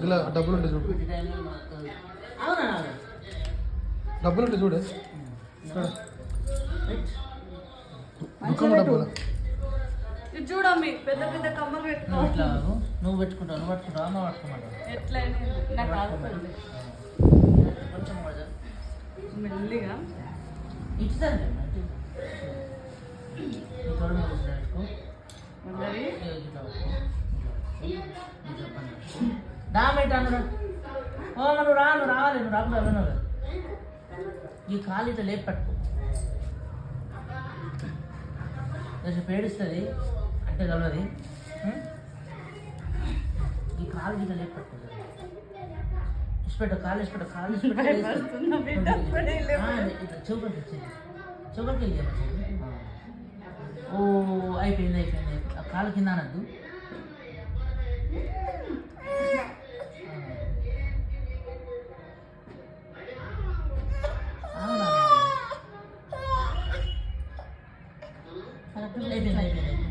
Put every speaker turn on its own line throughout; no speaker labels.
ఇలా డబ్బులు ఉంటే చూడు, డబ్బులు ఉంటే చూడే దుఃఖం డబ్బులు
ఇది చూడమ్మి పెద్ద పెద్ద కమ్మలు పెట్టుకోవాలి.
నువ్వు పెట్టుకుంటావు, నువ్వు పట్టుకుంటావు, అమ్మ పట్టుకోమంటావు.
ఎట్లయినా నాకు ఆగుతుంది
కొంచెం
మెల్లిగా
ఇచ్చాను రామేటాను ఓ నువ్వు రా, నువ్వు రావాలి, నువ్వు రాకుండా విన్నావు. ఈ కాలు ఇట్లా లేపు పట్టుకో, కొంచెం పేడుస్తుంది అంటే కలవది. ఈ కాలు ఇట్లా లేపు పట్టుకో, ఇష్టపెట్టు కాలు, ఇష్టపెట్టు కాలు, చౌకటి వచ్చింది, చౌకటికి వెళ్ళి. ఓ అయిపోయింది అయిపోయింది, ఆ కాలు కింద అనద్దు. అయిపోయింది అయిపోయింది.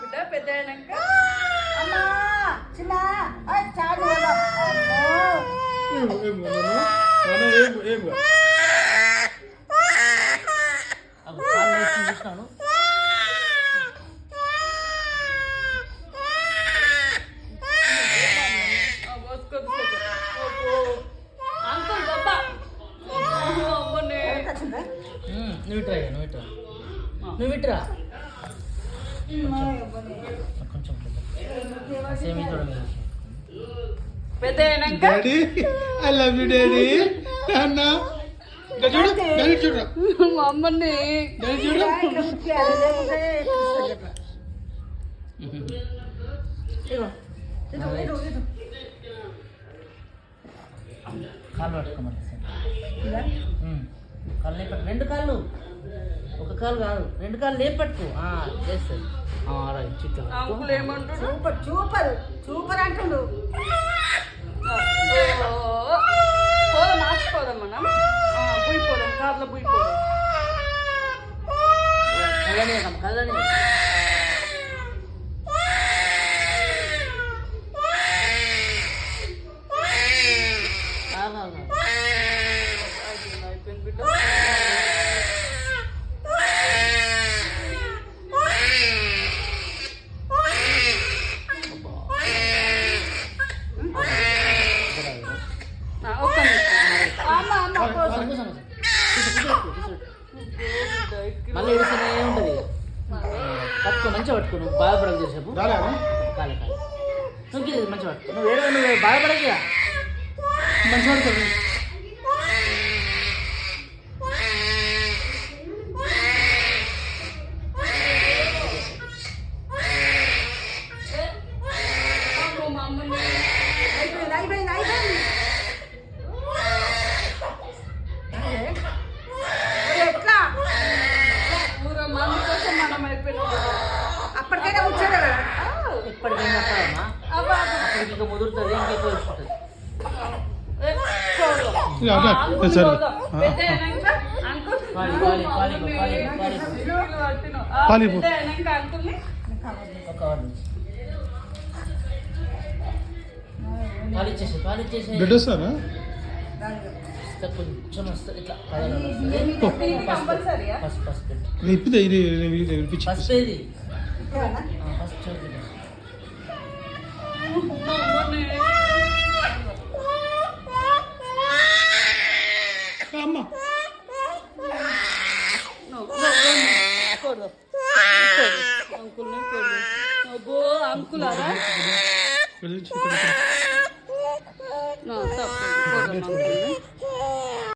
బిడ్డ పెద్ద అయినాక
చూస్తాను.
అంకుల్ డబ్బా
నువ్వు ఇట్రా, నువ్వు ఇట్రా, నువ్వు ఇట్రా కొంచెం సేమ్ చూడండి.
పెద్ద అయినాక
daddy I love you daddy అన్న చూడు డాడీ చూడు
మా అమ్మని
డాడీ చూడు
కాళ్ళు పట్టుకోమని కాళ్ళు లేపట్టు, రెండు కాళ్ళు, ఒక కాలు కాదు, రెండు కాళ్ళు లేపట్టుకో చేస్తుంది.
అంకుల్ ఏమంటాడు?
సూపర్ సూపర్ సూపర్ అంటుండు.
పోదాం, మార్చిపోదాం మనం, పోయిపోదాం, కార్లో పోయిపోదాం.
కదని
అయిపోయింది బిడ్డ. ఒక్క
మళ్ళీ ఏడుస్తూనే ఉంటుంది. పట్టుకో, మంచిగా పట్టుకో, నువ్వు బాధపడకు చేసేపు. కాలే కాలే నువ్వు మంచిగా పట్టుకో, నువ్వు బాధపడక
మంచిగా పడుతుంది.
అయిపోయింది అయిపోయింది అయిపోయింది. ఎట్లా
ఊర మంది కోసం మనం అయిపోయినాం.
అప్పటికైనా వచ్చాడు కదా.
ఎప్పటికైనా అమ్మా, అప్పటికి ఇంకా ముదురుతుంది, ఇంకెక్కువ వస్తుంది. పాలిచ్చేసి
బిడ్డ వస్తారా
కొంచెం వస్తుంది ఇట్లా
కంపల్సరీయా?
ఫస్ట్ ఫస్ట్ పెట్టు,
ఇప్పితే
ఫస్ట్ ఇది ఫస్ట్ చదువు.
అమ్మ
అంకుల్ అరా తప్ప